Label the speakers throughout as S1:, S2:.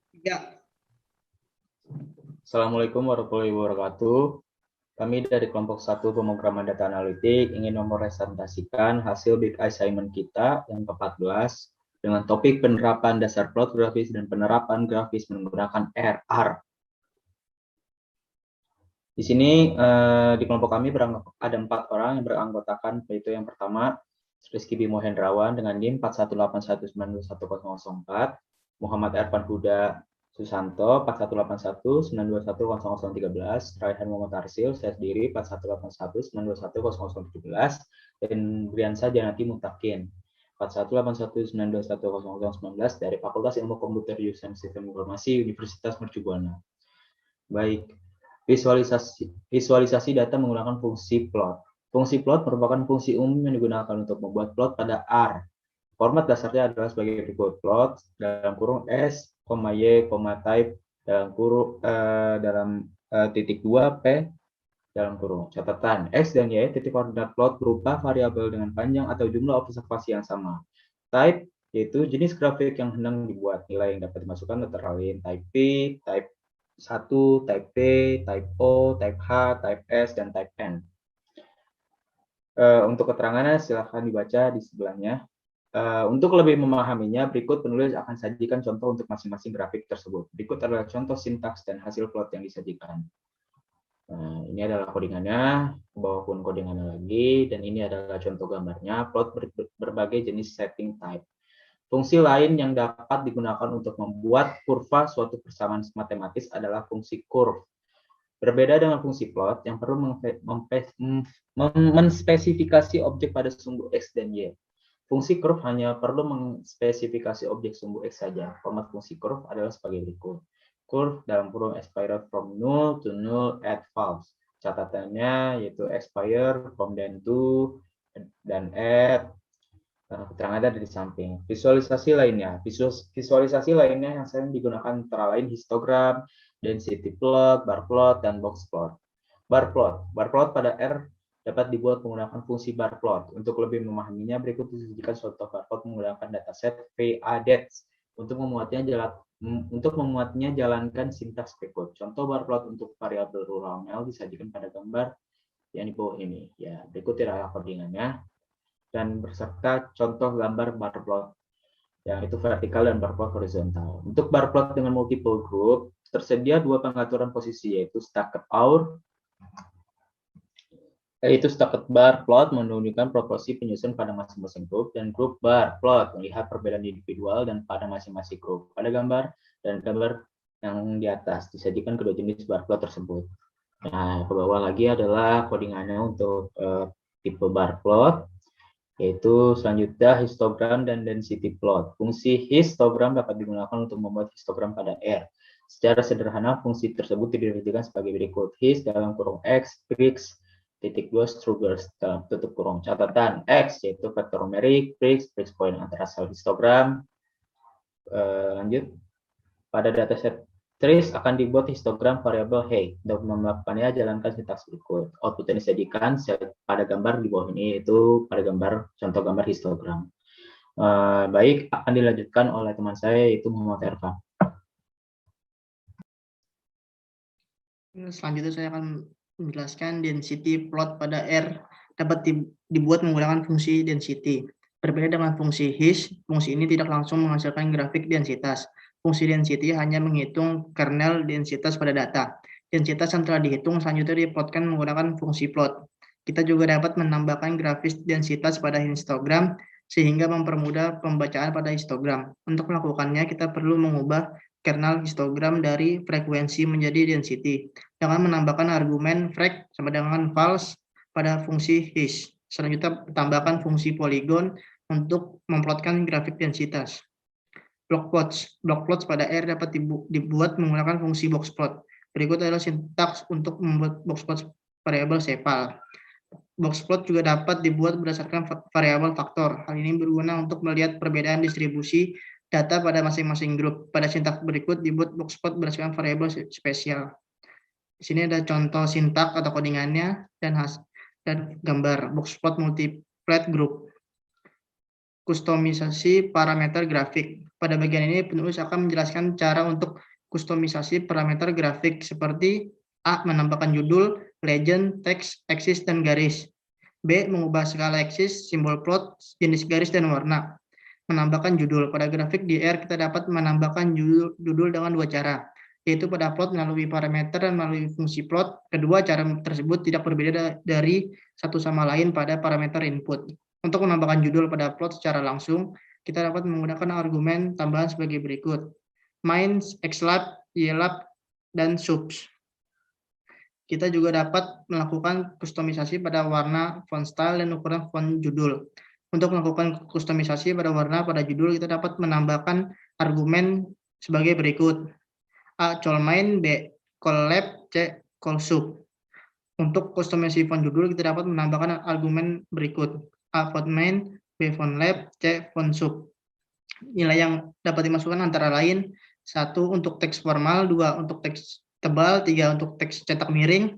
S1: Ya,
S2: Assalamualaikum warahmatullahi wabarakatuh. Kami dari kelompok 1 pemrograman data analitik ingin mepresentasikan hasil big assignment kita yang ke-14 dengan topik penerapan dasar plot grafis dan penerapan grafis menggunakan RR. Di sini di kelompok kami ada 4 orang yang beranggotakan, yaitu yang pertama Rizky Bimo Hendrawan dengan NIM 418192104, Muhammad Ervan Huda Susanto 418192100013, Raihan Muhammad Arsil, saya sendiri 418192100017, dan Briansa Janati Mutakin 418192100019 dari Fakultas Ilmu Komputer Jurusan Sistem Informasi Universitas Mercu Buana. Baik, visualisasi data menggunakan fungsi plot. Fungsi plot merupakan fungsi umum yang digunakan untuk membuat plot pada R. Format dasarnya adalah sebagai berikut: plot dalam kurung S, Y, type dalam kurung titik 2 P dalam kurung. Catatan: X dan Y titik koordinat plot berupa variabel dengan panjang atau jumlah observasi yang sama. Type yaitu jenis grafik yang hendak dibuat, nilai yang dapat dimasukkan antara lain type P, type 1, type P, type O, type H, type S, dan type N. Untuk keterangannya silahkan dibaca di sebelahnya. Untuk lebih memahaminya, berikut penulis akan sajikan contoh untuk masing-masing grafik tersebut. Berikut adalah contoh sintaks dan hasil plot yang disajikan. Nah, ini adalah codingannya, bawah pun codingannya lagi, dan ini adalah contoh gambarnya, plot berbagai jenis setting type. Fungsi lain yang dapat digunakan untuk membuat kurva suatu persamaan matematis adalah fungsi curve. Berbeda dengan fungsi plot yang perlu menspesifikasi objek pada sumbu X dan Y. Fungsi curve hanya perlu menspesifikasi objek sumbu X saja. Format fungsi curve adalah sebagai berikut. Curve dalam kurung expire from null to null at false. Catatannya yaitu expire from then to dan at. Keterangan ada di samping. Visualisasi lainnya. Visualisasi lainnya yang sering digunakan antara lain histogram, density plot, bar plot, dan box plot. Bar plot. Bar plot pada R dapat dibuat menggunakan fungsi bar plot. Untuk lebih memahaminya, berikut disajikan contoh bar plot menggunakan dataset VADETS. Untuk memuatnya jalankan sintaks berikut. Contoh bar plot untuk variabel rural mel disajikan pada gambar yang di bawah ini. Ya, berikut adalah codingannya dan beserta contoh gambar bar plot yang itu vertikal dan bar plot horizontal. Untuk bar plot dengan multiple group tersedia dua pengaturan posisi, yaitu stacked hour, yaitu stacked bar plot menunjukkan proporsi penyusun pada masing-masing grup, dan grup bar plot melihat perbedaan individual dan pada masing-masing grup. Pada gambar dan gambar yang di atas disajikan kedua jenis bar plot tersebut. Nah, ke bawah lagi adalah codingannya untuk tipe bar plot, yaitu selanjutnya histogram dan density plot. Fungsi histogram dapat digunakan untuk membuat histogram pada R. Secara sederhana, fungsi tersebut didefinisikan sebagai berikut. His dalam kurung X, prix, titik 2, strugers dalam tutup kurung. Catatan X, yaitu vektor numerik, prix point antara sel histogram. Lanjut. Pada dataset Trace akan dibuat histogram variabel Hey. Untuk melakukannya, jalankan sintaks berikut. Output yang disajikan pada gambar di bawah ini, yaitu pada gambar contoh gambar histogram. Baik, akan dilanjutkan oleh teman saya, yaitu Muhammad Ervan.
S1: selanjutnya saya akan menjelaskan density plot pada R dapat dibuat menggunakan fungsi density. Berbeda dengan fungsi his, fungsi ini tidak langsung menghasilkan grafik densitas. Fungsi density hanya menghitung kernel densitas pada data. Densitas yang telah dihitung selanjutnya diplotkan menggunakan fungsi plot. Kita juga dapat menambahkan grafis densitas pada histogram sehingga mempermudah pembacaan pada histogram. Untuk melakukannya, kita perlu mengubah kernel histogram dari frekuensi menjadi density dengan menambahkan argumen frek sama dengan false pada fungsi his. Selanjutnya tambahkan fungsi polygon untuk memplotkan grafik densitas. Block plots pada R dapat dibuat menggunakan fungsi box plot. Berikut adalah sintaks untuk membuat box plot variabel sepal. Box plot juga dapat dibuat berdasarkan variabel faktor. Hal ini berguna untuk melihat perbedaan distribusi data pada masing-masing grup. Pada sintaks berikut dibuat box plot berdasarkan variabel spesial. Di sini ada contoh sintak atau codingannya dan gambar boxplot multiplet group. Kustomisasi parameter grafik. Pada bagian ini, penulis akan menjelaskan cara untuk kustomisasi parameter grafik seperti A. Menambahkan judul, legend, teks, aksis, dan garis. B. Mengubah skala aksis, simbol plot, jenis garis, dan warna. Menambahkan judul. Pada grafik di R, kita dapat menambahkan judul dengan dua cara, yaitu pada plot melalui parameter dan melalui fungsi plot. Kedua cara tersebut tidak berbeda dari satu sama lain pada parameter input. Untuk menambahkan judul pada plot secara langsung, kita dapat menggunakan argumen tambahan sebagai berikut: main, xlab, ylab, dan subs. Kita juga dapat melakukan kustomisasi pada warna, font style, dan ukuran font judul. Untuk melakukan kustomisasi pada warna pada judul, kita dapat menambahkan argumen sebagai berikut: A. Col main, B. Col lab, C. Col sub. Untuk kustomisasi font judul, kita dapat menambahkan argumen berikut: A. Font main, B. Font lab, C. Font sub. Nilai yang dapat dimasukkan antara lain: 1 untuk teks formal, 2 untuk teks tebal, 3 untuk teks cetak miring,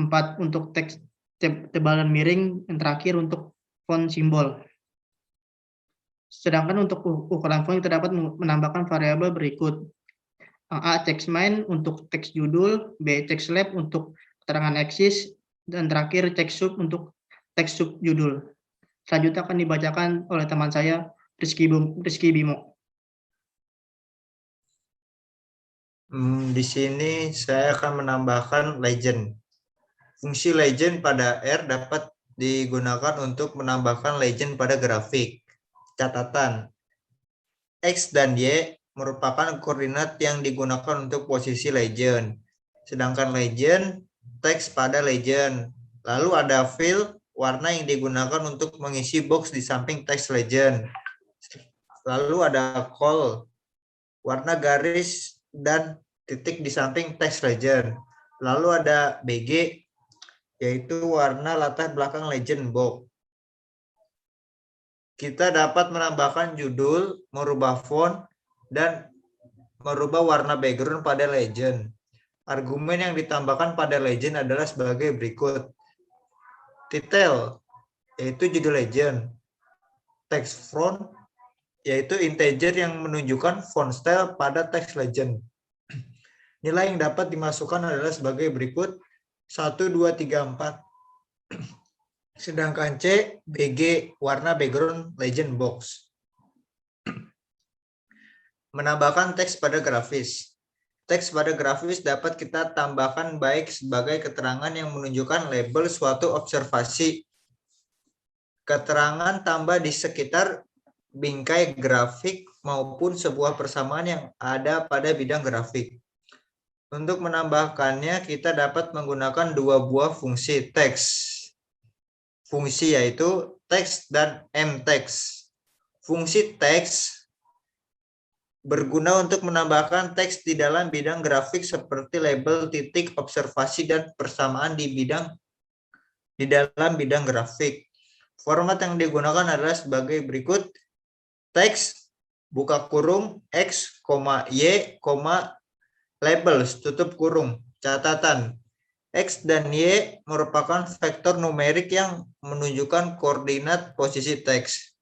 S1: 4 untuk teks tebal dan miring, dan terakhir untuk font simbol. Sedangkan untuk ukuran font kita dapat menambahkan variabel berikut: A. Teks main untuk teks judul, B. Teks lab untuk keterangan eksis, dan terakhir teks sub untuk teks sub judul. Selanjutnya akan dibacakan oleh teman saya, Rizky Bimo.
S3: Di sini saya akan menambahkan legend. Fungsi legend pada R dapat digunakan untuk menambahkan legend pada grafik. Catatan: X dan Y merupakan koordinat yang digunakan untuk posisi legend. Sedangkan legend, teks pada legend. Lalu ada fill, warna yang digunakan untuk mengisi box di samping teks legend. Lalu ada call, warna garis dan titik di samping teks legend. Lalu ada BG, yaitu warna latar belakang legend box. Kita dapat menambahkan judul, merubah font, dan merubah warna background pada legend. Argumen yang ditambahkan pada legend adalah sebagai berikut: title, yaitu judul legend; text font, yaitu integer yang menunjukkan font style pada teks legend. Nilai yang dapat dimasukkan adalah sebagai berikut: 1, 2, 3, 4. Sedangkan C, BG, warna background legend box. Menambahkan teks pada grafis. Teks pada grafis dapat kita tambahkan baik sebagai keterangan yang menunjukkan label suatu observasi, keterangan tambah di sekitar bingkai grafik, maupun sebuah persamaan yang ada pada bidang grafik. Untuk menambahkannya, kita dapat menggunakan dua buah fungsi teks. Fungsi yaitu teks dan mtext. Fungsi teks berguna untuk menambahkan teks di dalam bidang grafik seperti label, titik, observasi, dan persamaan di dalam bidang grafik. Format yang digunakan adalah sebagai berikut: teks, buka kurung, X, Y, labels, tutup kurung. Catatan: X dan Y merupakan vektor numerik yang menunjukkan koordinat posisi teks.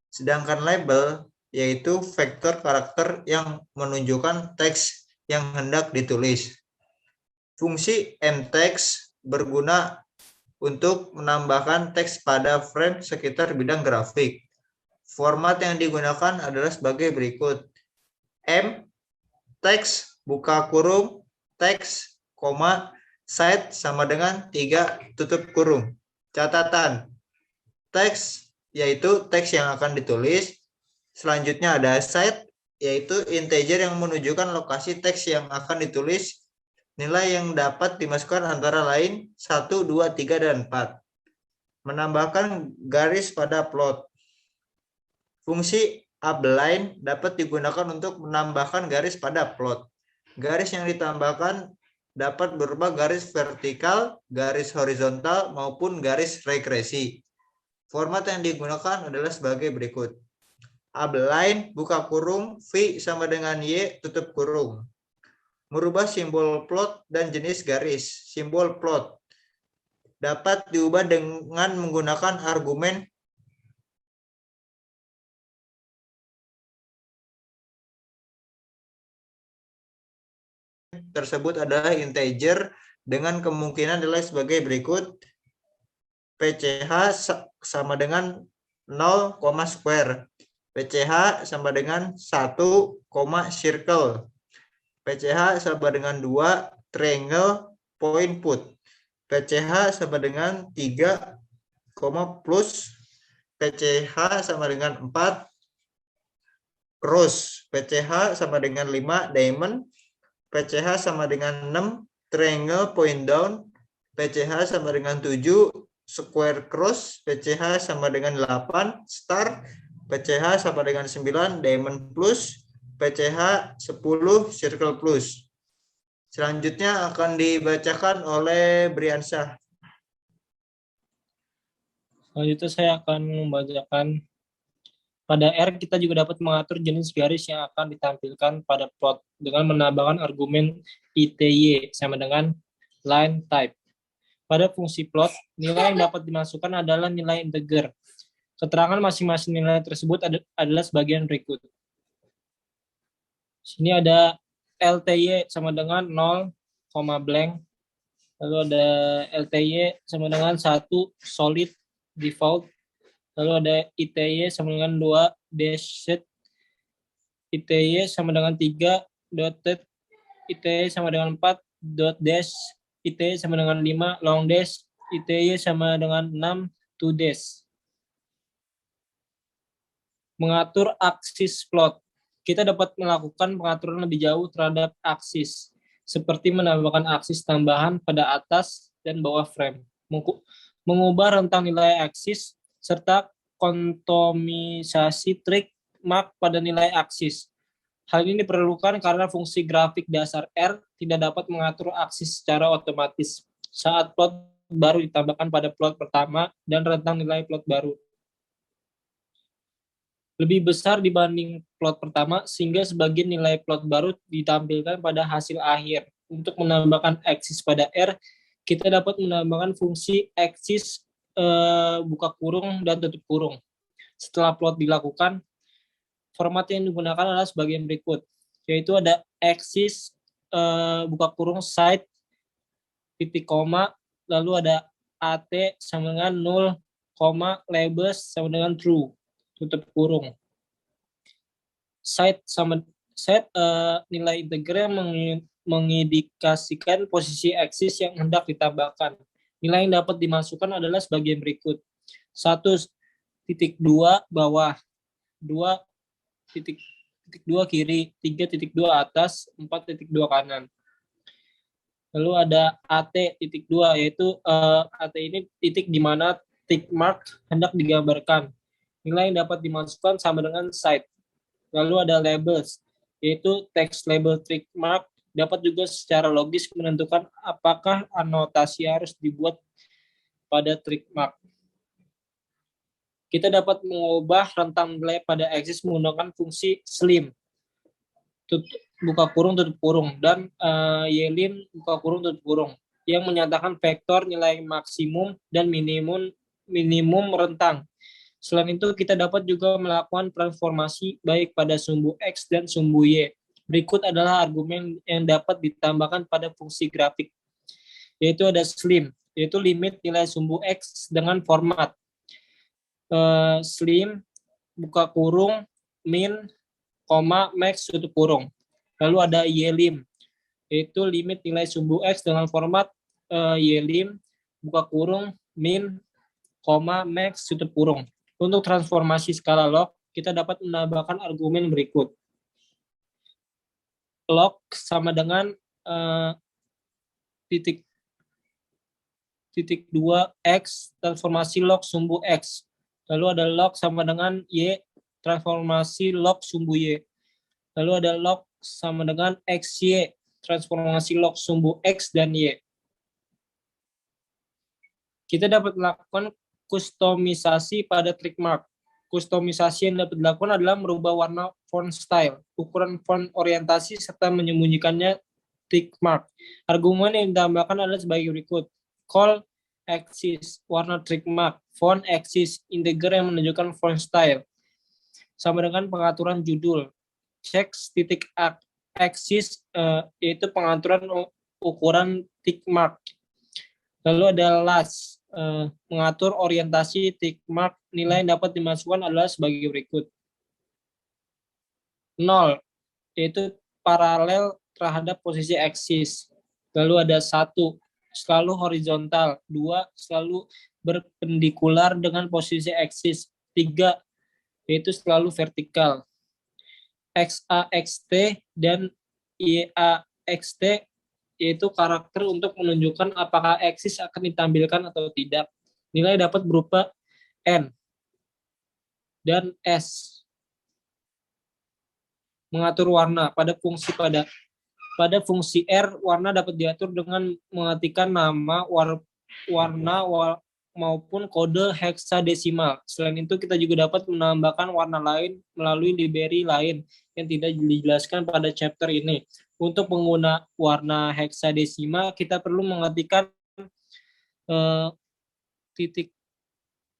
S3: Sedangkan label yaitu vektor karakter yang menunjukkan teks yang hendak ditulis. Fungsi mtext berguna untuk menambahkan teks pada frame sekitar bidang grafik. Format yang digunakan adalah sebagai berikut: M, teks, buka kurung, teks, site sama dengan 3 tutup kurung. Catatan: teks yaitu teks yang akan ditulis. Selanjutnya ada site, yaitu integer yang menunjukkan lokasi teks yang akan ditulis. Nilai yang dapat dimasukkan antara lain 1, 2, 3, dan 4. Menambahkan garis pada plot. Fungsi upline dapat digunakan untuk menambahkan garis pada plot. Garis yang ditambahkan dapat berupa garis vertikal, garis horizontal, maupun garis regresi. Format yang digunakan adalah sebagai berikut: upline, buka kurung, V sama dengan Y, tutup kurung. Merubah simbol plot dan jenis garis. Simbol plot dapat diubah dengan menggunakan argumen tersebut adalah integer dengan kemungkinan nilai sebagai berikut. PCH sama dengan 0, square. PCH sama dengan 1, circle. PCH sama dengan 2, triangle, point put. PCH sama dengan 3, plus. PCH sama dengan 4, cross. PCH sama dengan 5, diamond. PCH sama dengan 6, triangle, point down. PCH sama dengan 7, square cross. PCH sama dengan 8, star. PCH sama dengan 9, diamond plus. PCH 10, circle plus. Selanjutnya akan dibacakan oleh Briansyah.
S4: Selanjutnya saya akan membacakan pada R kita juga dapat mengatur jenis garis yang akan ditampilkan pada plot dengan menambahkan argumen ITY sama dengan line type. Pada fungsi plot, nilai yang dapat dimasukkan adalah nilai integer. Keterangan masing-masing nilai tersebut adalah sebagian berikut. Sini ada LTY sama dengan 0, blank. Lalu ada LTY sama dengan 1, solid, default. Lalu ada ITY sama dengan 2, dashed. ITY sama dengan 3, dotted. ITY sama dengan 4, dot dash. ITY sama dengan 5, long dash. ITY sama dengan 6, two dash. Mengatur aksis plot. Kita dapat melakukan pengaturan lebih jauh terhadap aksis, seperti menambahkan aksis tambahan pada atas dan bawah frame, mengubah rentang nilai aksis, serta kontomisasi trik mark pada nilai aksis. Hal ini diperlukan karena fungsi grafik dasar R tidak dapat mengatur aksis secara otomatis saat plot baru ditambahkan pada plot pertama dan rentang nilai plot baru lebih besar dibanding plot pertama, sehingga sebagian nilai plot baru ditampilkan pada hasil akhir. Untuk menambahkan aksis pada R, kita dapat menambahkan fungsi aksis buka kurung dan tutup kurung. Setelah plot dilakukan, format yang digunakan adalah sebagian berikut, yaitu ada aksis buka kurung side, titik koma, lalu ada AT sama dengan 0, labels sama dengan true, tutup kurung. Set nilai integer yang mengindikasikan posisi aksis yang hendak ditambahkan. Nilai yang dapat dimasukkan adalah sebagian berikut. 1.2 bawah, 2.2 kiri, 3.2 atas, 4.2 kanan. Lalu ada AT.2, yaitu AT ini titik di mana tick mark hendak digambarkan. Nilai yang dapat dimasukkan sama dengan site. Lalu ada labels, yaitu text label tick mark dapat juga secara logis menentukan apakah anotasi harus dibuat pada tick mark. Kita dapat mengubah rentang nilai pada aksis menggunakan fungsi slim, buka kurung tutup kurung, dan ylim buka kurung tutup kurung, yang menyatakan vektor nilai maksimum dan minimum rentang. Selain itu, kita dapat juga melakukan transformasi baik pada sumbu X dan sumbu Y. Berikut adalah argumen yang dapat ditambahkan pada fungsi grafik, yaitu ada slim, yaitu limit nilai sumbu X dengan format slim, buka kurung, min, max, tutup kurung. Lalu ada ylim, yaitu limit nilai sumbu X dengan format ylim, buka kurung, min, max, tutup kurung. Untuk transformasi skala log, kita dapat menambahkan argumen berikut. Log sama dengan titik 2x, transformasi log sumbu X. Lalu ada log sama dengan Y, transformasi log sumbu Y. Lalu ada log sama dengan XY, transformasi log sumbu X dan Y. Kita dapat melakukan kustomisasi pada trick mark. Kustomisasi yang dapat dilakukan adalah merubah warna font style, ukuran font orientasi, serta menyembunyikannya trick mark. Argumen yang ditambahkan adalah sebagai berikut. Call axis, warna trick mark, font axis, integer yang menunjukkan font style. Sama dengan pengaturan judul. Checks titik axis yaitu pengaturan ukuran tick mark. Lalu ada last, mengatur orientasi tick mark. Nilai yang dapat dimasukkan adalah sebagai berikut. 0, yaitu paralel terhadap posisi axis. Lalu ada 1, selalu horizontal. 2, selalu berpendikular dengan posisi axis. 3, yaitu selalu vertikal. XAXT dan YAXT yaitu karakter untuk menunjukkan apakah axis akan ditampilkan atau tidak. Nilai dapat berupa N dan S. Mengatur warna pada fungsi R, warna dapat diatur dengan mengetikkan nama, warna maupun kode heksadesimal. Selain itu, kita juga dapat menambahkan warna lain melalui library lain yang tidak dijelaskan pada chapter ini. Untuk pengguna warna heksadesimal, kita perlu mengetikkan titik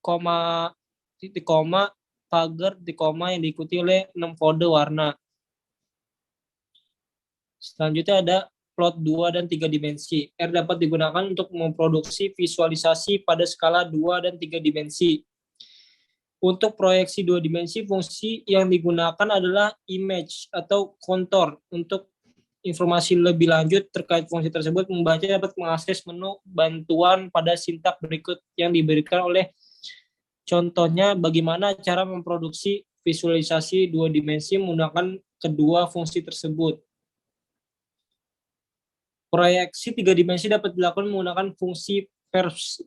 S4: koma, pagar, titik koma yang diikuti oleh 6 kode warna. Selanjutnya ada plot 2 dan 3 dimensi. R dapat digunakan untuk memproduksi visualisasi pada skala 2 dan 3 dimensi. Untuk proyeksi 2 dimensi, fungsi yang digunakan adalah image atau kontur. Untuk informasi lebih lanjut terkait fungsi tersebut, membaca dapat mengakses menu bantuan pada sintak berikut yang diberikan oleh contohnya bagaimana cara memproduksi visualisasi 2 dimensi menggunakan kedua fungsi tersebut. Proyeksi 3 dimensi dapat dilakukan menggunakan fungsi verbs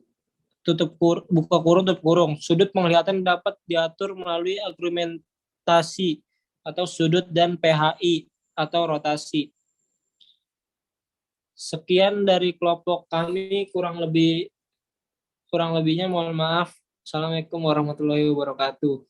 S4: buka kurung tutup kurung. Sudut penglihatan dapat diatur melalui argumentasi atau sudut dan PHI atau rotasi. Sekian dari kelompok kami, kurang lebihnya mohon maaf. Assalamualaikum warahmatullahi wabarakatuh.